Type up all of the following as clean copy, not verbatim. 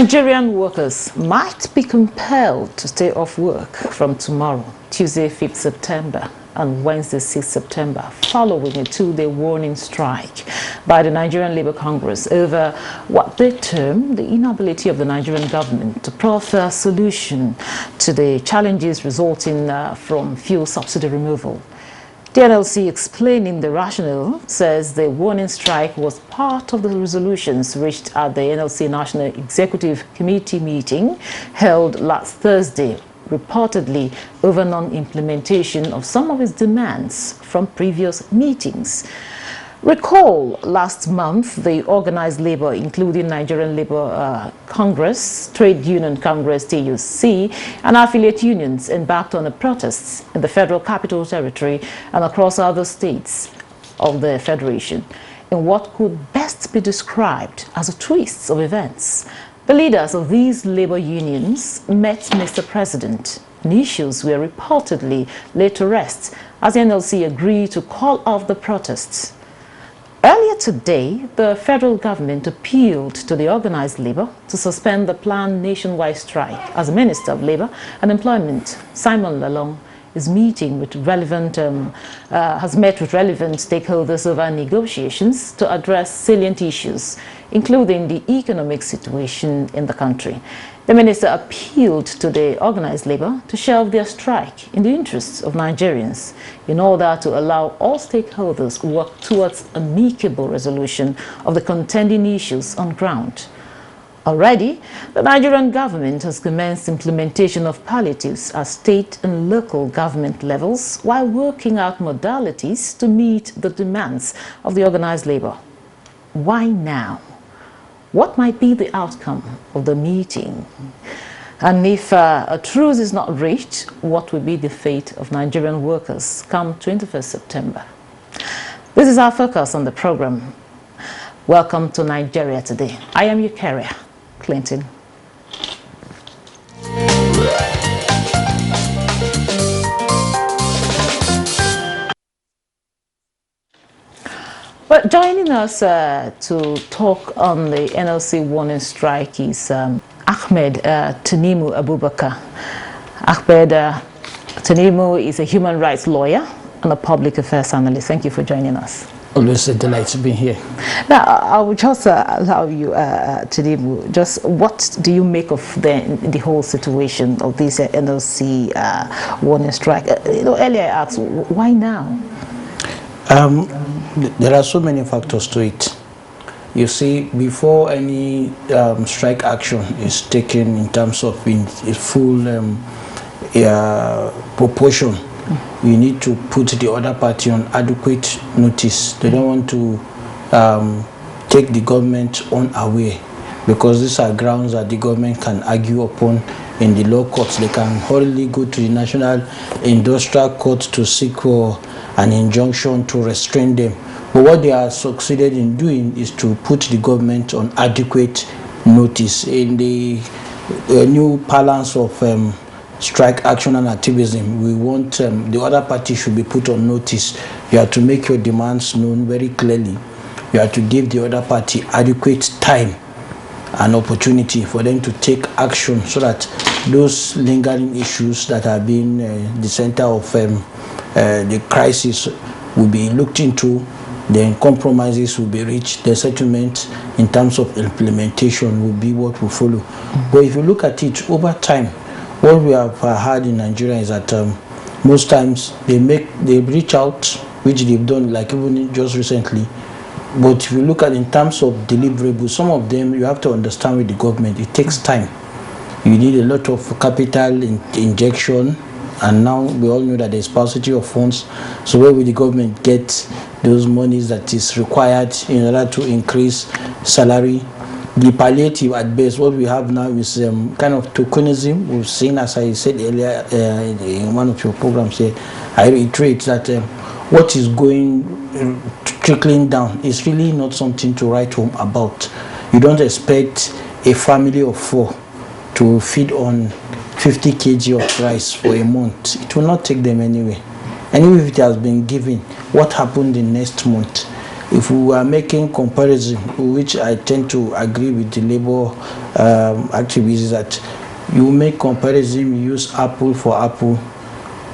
Nigerian workers might be compelled to stay off work from tomorrow, Tuesday 5th September, and Wednesday 6th September, following a two-day warning strike by the Nigerian Labour Congress over what they term the inability of the Nigerian government to proffer a solution to the challenges resulting from fuel subsidy removal. The NLC, explaining the rationale, says the warning strike was part of the resolutions reached at the NLC National Executive Committee meeting held last Thursday, reportedly over non-implementation of some of its demands from previous meetings. Recall, last month, the organized labor, including Nigerian Labour Congress, Trade Union Congress, TUC, and affiliate unions embarked on the protests in the Federal Capital Territory and across other states of the Federation in what could best be described as a twist of events. The leaders of these labor unions met Mr. President, and issues were reportedly laid to rest as the NLC agreed to call off the protests. Earlier today, the federal government appealed to the organized labor to suspend the planned nationwide strike as the Minister of Labor and Employment, Simon Lalong, is meeting with has met with relevant stakeholders over negotiations to address salient issues, including the economic situation in the country. The minister appealed to the organized labor to shelve their strike in the interests of Nigerians in order to allow all stakeholders to work towards amicable resolution of the contending issues on ground. Already, the Nigerian government has commenced implementation of palliatives at state and local government levels while working out modalities to meet the demands of the organized labor. Why now? What might be the outcome of the meeting? And if a truce is not reached, what will be the fate of Nigerian workers come 21st September? This is our focus on the program. Welcome to Nigeria Today. I am Eucharia Clinton. But joining us to talk on the NLC warning strike is Ahmed Tanimu Abubakar. Ahmed Tanimu is a human rights lawyer and a public affairs analyst. Thank you for joining us. Always a delight to be here. Now, I will just allow you, Tanimu, just what do you make of the whole situation of this NLC warning strike? Earlier I asked, why now? There are so many factors to it. You see, before any strike action is taken in terms of in full proportion, you need to put the other party on adequate notice. They don't want to take the government unaware, because these are grounds that the government can argue upon in the law courts. They can hurriedly go to the National Industrial Court to seek for an injunction to restrain them. But what they are succeeded in doing is to put the government on adequate notice. In the new balance of strike action and activism, we want the other party should be put on notice. You have to make your demands known very clearly. You have to give the other party adequate time and opportunity for them to take action, so that those lingering issues that have been the center of the crisis will be looked into, then compromises will be reached, the settlement in terms of implementation will be what will follow. But if you look at it over time, what we have had in Nigeria is that most times they reach out, which they've done, like even just recently. But if you look at in terms of deliverables, some of them you have to understand with the government, it takes time. You need a lot of capital injection, and now we all know that there's paucity of funds. So where will the government get those monies that is required in order to increase salary? The palliative at best, what we have now is kind of tokenism. We've seen, as I said earlier in one of your programs here, I reiterate that what is trickling down is really not something to write home about. You don't expect a family of 4 to feed on 50 kg of rice for a month. It will not take them anywhere. And if it has been given, what happened in next month? if we are making comparison, which I tend to agree with the labor activists, is that you make comparison, you use apple for apple.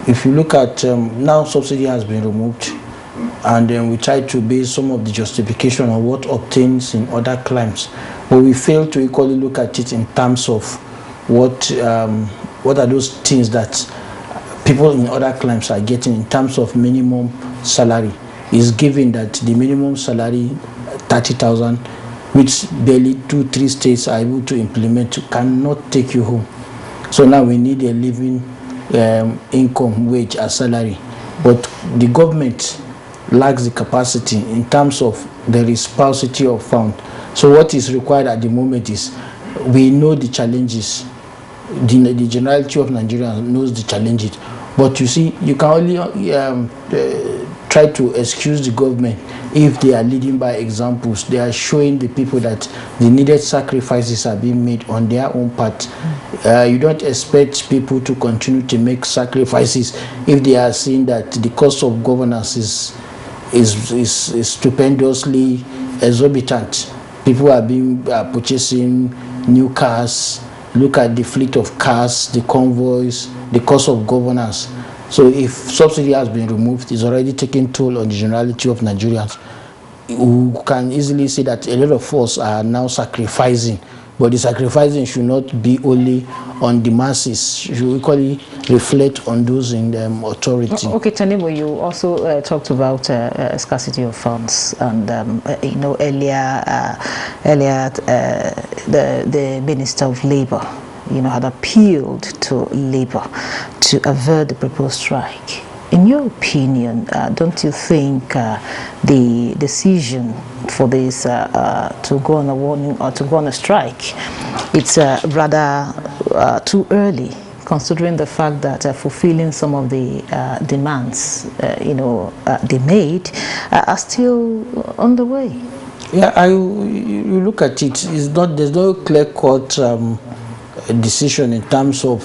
If you look at now, subsidy has been removed, and then we try to base some of the justification on what obtains in other climes, but we fail to equally look at it in terms of what are those things that people in other climes are getting in terms of minimum salary. Is given that the minimum salary 30,000, which barely 2-3 states are able to implement, cannot take you home. So now we need a living income, wage as salary, but the government lacks the capacity in terms of the sparsity of fund. So what is required at the moment is, we know the challenges, the generality of Nigerians knows the challenges, but you see, you can only try to excuse the government if they are leading by examples. They are showing the people that the needed sacrifices are being made on their own part. You don't expect people to continue to make sacrifices if they are seeing that the cost of governance is stupendously exorbitant. People are purchasing new cars. Look at the fleet of cars, the convoys, the cost of governance. So if subsidy has been removed, it's already taking toll on the generality of Nigerians. We can easily see that a lot of us are now sacrificing, but the sacrificing should not be only on the masses, should equally reflect on those in the authority. Okay, Tanimu, you also talked about scarcity of funds, and earlier the Minister of Labour had appealed to Labour to avert the proposed strike. In your opinion, don't you think the decision for this to go on a warning or to go on a strike, it's rather too early, considering the fact that fulfilling some of the demands they made are still on the way? Yeah, you look at it, there's no clear-cut decision in terms of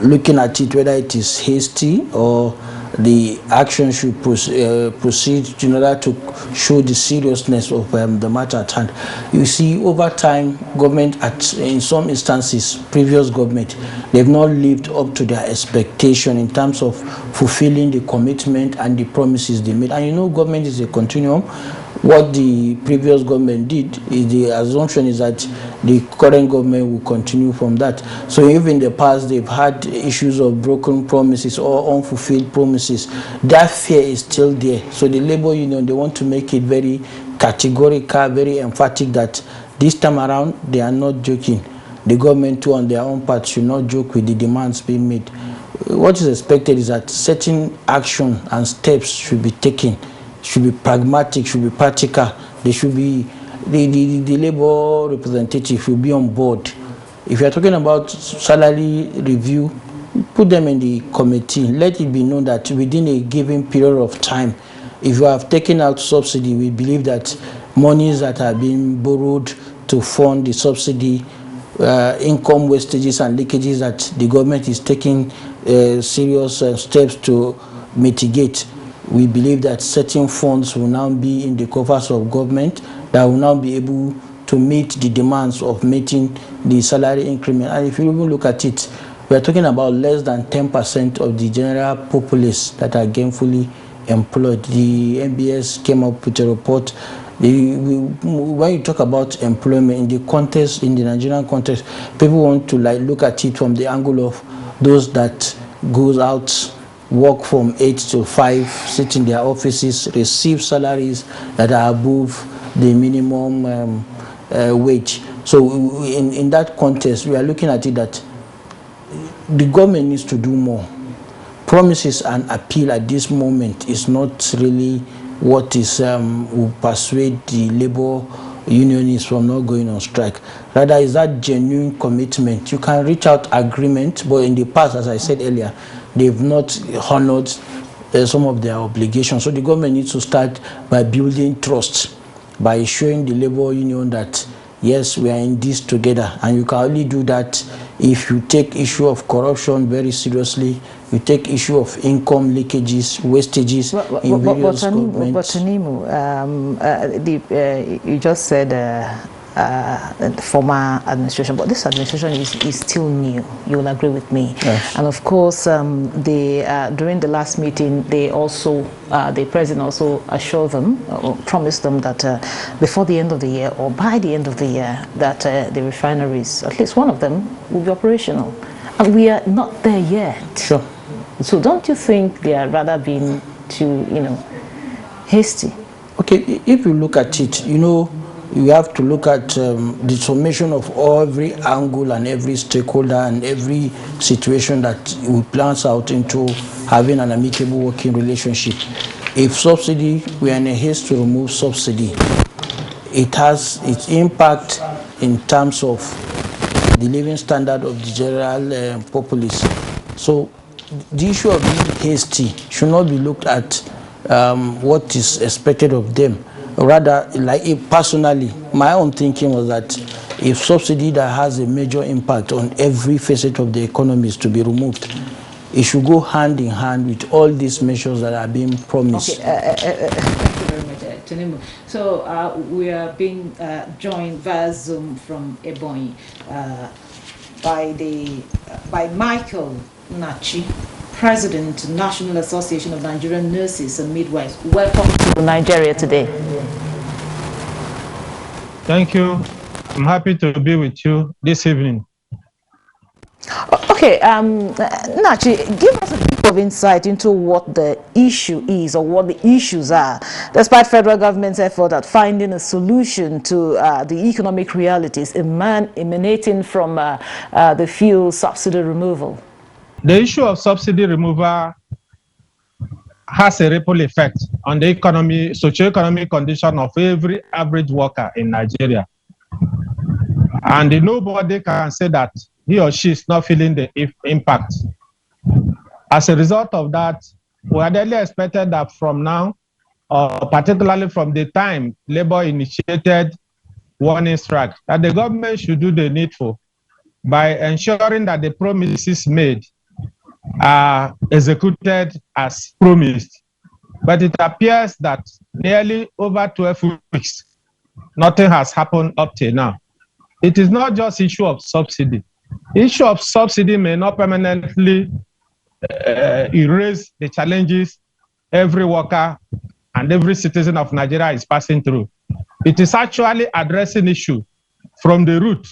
looking at it whether it is hasty or the action should proceed in order to show the seriousness of the matter at hand. You see, over time, government, in some instances, previous government, they've not lived up to their expectation in terms of fulfilling the commitment and the promises they made. And government is a continuum. What the previous government did, the assumption is that the current government will continue from that. So if in the past they've had issues of broken promises or unfulfilled promises, that fear is still there. So the labor union, they want to make it very categorical, very emphatic that this time around they are not joking. The government too on their own part should not joke with the demands being made. What is expected is that certain action and steps should be taken, should be pragmatic, should be practical. They should be, the labor representative should be on board. If you are talking about salary review, put them in the committee. Let it be known that within a given period of time, if you have taken out subsidy, we believe that monies that are being borrowed to fund the subsidy, income wastages and leakages that the government is taking serious steps to mitigate, we believe that certain funds will now be in the coffers of government that will now be able to meet the demands of meeting the salary increment. And if you even look at it, we are talking about less than 10% of the general populace that are gainfully employed. The NBS came up with a report. When you talk about employment in the context, in the Nigerian context, people want to look at it from the angle of those that goes out, work from 8 to 5, sit in their offices, receive salaries that are above the minimum wage. So in that context, we are looking at it that the government needs to do more. Promises and appeal at this moment is not really what is will persuade the labor unionists from not going on strike. Rather, is that genuine commitment. You can reach out agreement, but in the past, as I said earlier, they've not honored some of their obligations. So the government needs to start by building trust, by showing the labor union that yes, we are in this together. And you can only do that if you take issue of corruption very seriously, you take issue of income leakages, wastages in various governments. But Tanimu, you just said the former administration, but this administration is still new. You will agree with me. Yes. And of course, during the last meeting, they also, the president also assured them, or promised them that before the end of the year, or by the end of the year, that the refineries, at least one of them, will be operational. And we are not there yet. Sure. So don't you think they are rather being too, hasty? Okay, if you look at it, you have to look at the summation of every angle and every stakeholder and every situation that we plans out into having an amicable working relationship. If subsidy, we are in a haste to remove subsidy, it has its impact in terms of the living standard of the general populace. So the issue of being hasty should not be looked at what is expected of them. Rather, like personally, my own thinking was that if subsidy that has a major impact on every facet of the economy is to be removed, it should go hand in hand with all these measures that are being promised. Okay, thank you very much, Tanimu. So we are being joined via Zoom from Ebonyi by Michael Nachi, President, National Association of Nigerian Nurses and Midwives. Welcome to Nigeria today. Thank you. I'm happy to be with you this evening. Okay, Nachi, give us a bit of insight into what the issue is or what the issues are, despite federal government's effort at finding a solution to the economic realities emanating from the fuel subsidy removal. The issue of subsidy removal has a ripple effect on the socio-economic condition of every average worker in Nigeria. And nobody can say that he or she is not feeling the impact. As a result of that, we had early expected that from now, or particularly from the time Labour initiated warning strike, that the government should do the needful by ensuring that the promises made are executed as promised. But it appears that nearly over 12 weeks, nothing has happened up till now. It is not just issue of subsidy. Issue of subsidy may not permanently erase the challenges every worker and every citizen of Nigeria is passing through. It is actually addressing issue from the root.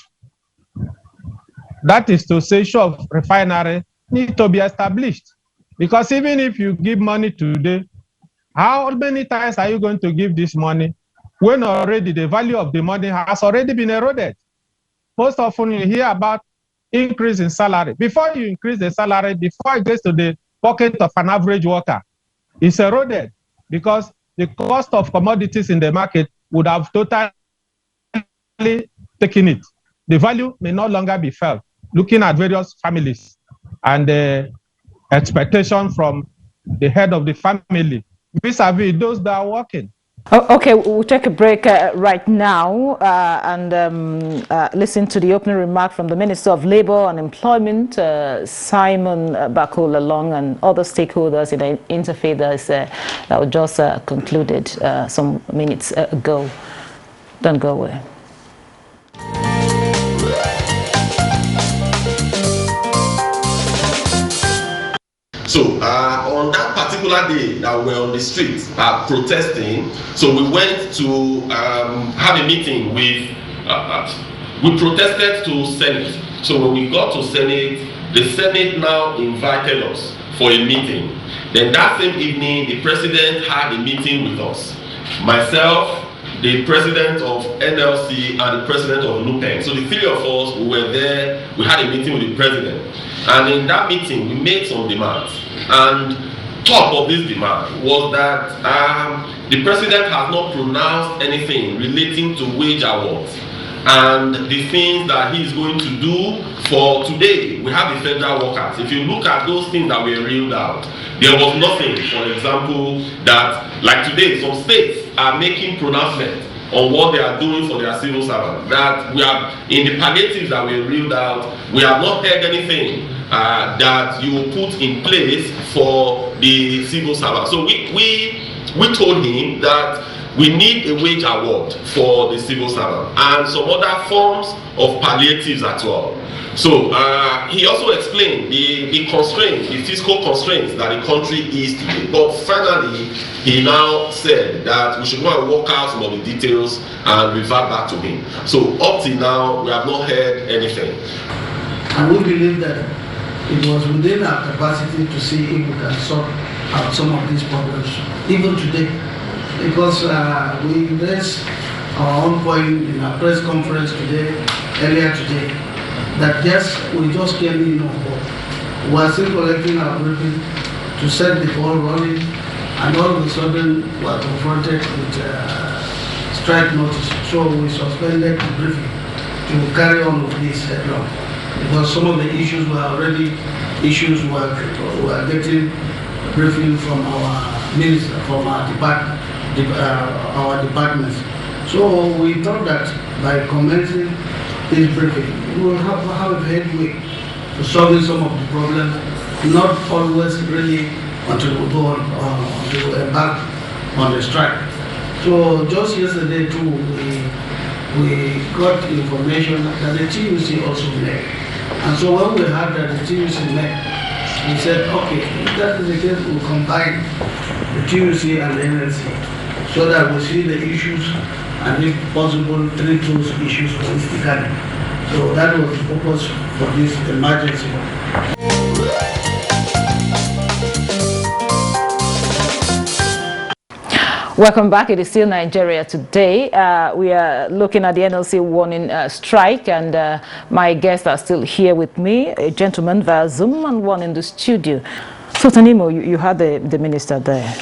That is to say, issue of refinery need to be established. Because even if you give money today, how many times are you going to give this money when already the value of the money has already been eroded? Most often you hear about increase in salary. Before you increase the salary, before it gets to the pocket of an average worker, it's eroded because the cost of commodities in the market would have totally taken it. The value may no longer be felt. Looking at various families and the expectation from the head of the family vis-a-vis those that are working. Okay, we'll take a break right now and listen to the opening remark from the Minister of Labour and Employment, Simon Bako-Lalong, and other stakeholders in the interfaith that were just concluded some minutes ago. Don't go away. So on that particular day that we were on the street protesting, so we went to have a meeting with, we protested to Senate. So when we got to Senate, the Senate now invited us for a meeting. Then that same evening, the president had a meeting with us. Myself, the president of NLC, and the president of NUPEN. So the three of us, we were there, we had a meeting with the president. And in that meeting, we made some demands. And top of this demand was that the president has not pronounced anything relating to wage awards and the things that he is going to do for today. We have the federal workers. If you look at those things that were reeled out, there was nothing, for example, that like today, some states are making pronouncements on what they are doing for their civil servants. That we have, in the palliatives that we reeled out, we have not heard anything that you will put in place for the civil servants. So we told him that we need a wage award for the civil servant and some other forms of palliatives as well. So he also explained the constraints, the fiscal constraints that the country is today. But finally, he now said that we should go and work out some of the details and revert back to him. So up till now, we have not heard anything. And we believe that it was within our capacity to see if we can sort out some of these problems, even today. Because we raised our own point in our press conference earlier today, that we just came in on board. We are still collecting our briefing to set the ball rolling, and all of a sudden we are confronted with strike notice. So we suspended the briefing to carry on with this headlong. Because some of the issues were already issues we are getting briefing from our minister, from our departments. So we thought that by commencing this briefing, we will have a headway to solving some of the problems, not always really until we go on to embark on the strike. So just yesterday too, we got information that the TUC also met. And so when we heard that the TUC met, we said, okay, if that is the case, we'll combine the TUC and the NLC so that we see the issues and if possible treat those issues holistically. So that was the purpose for this emergency. Welcome back. It is still Nigeria Today. We are looking at the NLC warning strike, and my guests are still here with me, a gentleman via Zoom and one in the studio. So Tanimo, you had the minister there.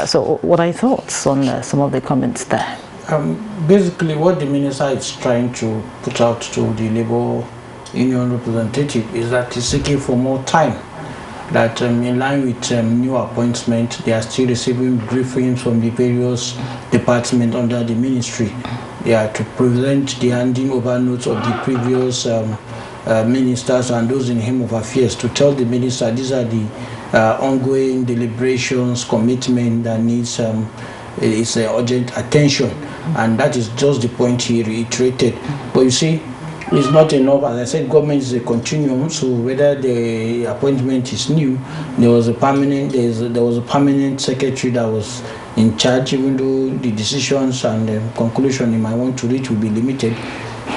So what are your thoughts on some of the comments there? Basically, what the minister is trying to put out to the Labour Union representative is that he's seeking for more time. That in line with new appointment, they are still receiving briefings from the various departments under the ministry. They are to present the handing over notes of the previous ministers and those in Home of Affairs to tell the minister these are the ongoing deliberations, commitment that needs urgent attention. And that is just the point he reiterated. But you see, it's not enough. As I said, government is a continuum. So whether the appointment is new, there was a permanent secretary that was in charge. Even though the decisions and the conclusion he might want to reach will be limited,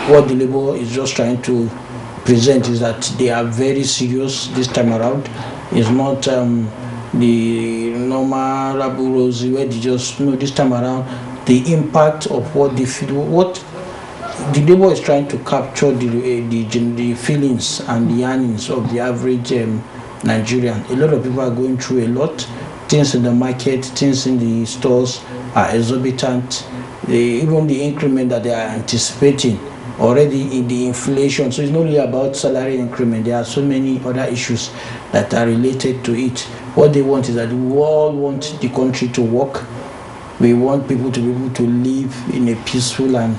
what the Labour is just trying to present is that they are very serious this time around. It's not the normal Rabu Rosie where they just this time around the impact of what they feel, what the Labour is trying to capture the feelings and the yearnings of the average Nigerian. A lot of people are going through a lot. Things in the market, things in the stores are exorbitant. Even the increment that they are anticipating already in the inflation. So it's not really about salary increment. There are so many other issues that are related to it. What they want is that we all want the country to work. We want people to be able to live in a peaceful and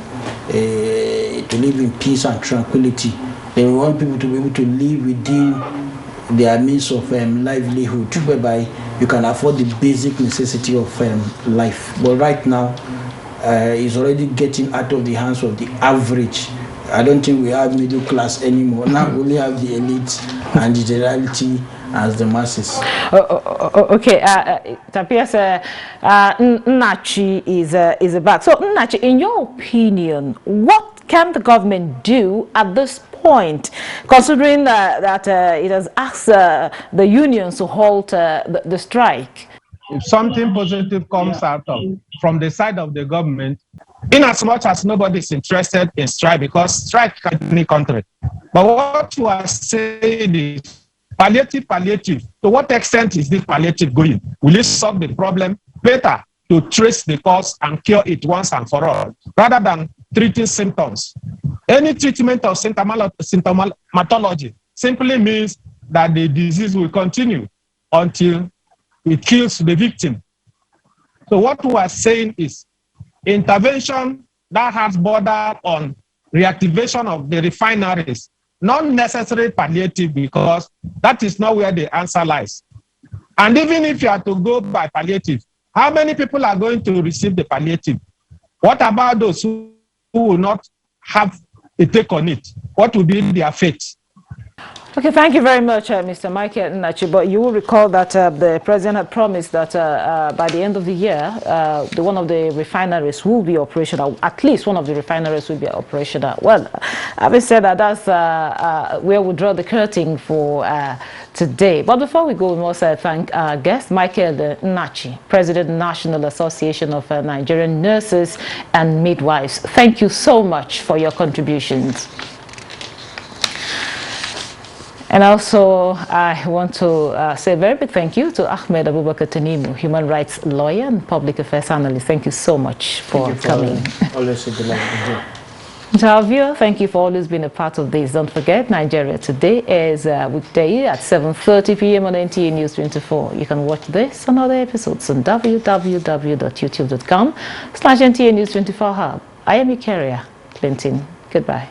to live in peace and tranquility. They want people to be able to live within their means of livelihood, whereby you can afford the basic necessity of life. But right now, it's already getting out of the hands of the average. I don't think we have middle class anymore. Now we only have the elite and the generality as the masses. Okay, Tapias, Nnachi is back. So Nnachi, in your opinion, what can the government do at this point, considering that it has asked the unions to halt the strike? If something positive comes out from the side of the government, in as much as nobody is interested in strike, because strike can be in any country. But what you are saying is palliative. To what extent is this palliative going? Will it solve the problem? Better to trace the cause and cure it once and for all, rather than treating symptoms. Any treatment of symptomatology simply means that the disease will continue until it kills the victim. So what we are saying is intervention that has bordered on reactivation of the refineries, not necessarily palliative, because that is not where the answer lies. And even if you are to go by palliative, how many people are going to receive the palliative? What about those who will not have a take on it? What will be their fate? Okay, thank you very much, Mr. Michael Nnachi. But you will recall that the president had promised that by the end of the year, one of the refineries will be operational. At least one of the refineries will be operational. Well, having said that, that's where we draw the curtain for today. But before we go, we must thank our guest, Michael Nnachi, President National Association of Nigerian Nurses and Midwives. Thank you so much for your contributions. And also, I want to say a very big thank you to Ahmed Abubakar Tanimu, human rights lawyer and public affairs analyst. Thank you so much for coming. Always a delight. To our viewer, thank you for always being a part of this. Don't forget, Nigeria Today is weekday at 7:30 p.m. on NTA News 24. You can watch this and other episodes on www.youtube.com/NTA News 24 Hub. I am your carrier, Clinton. Goodbye.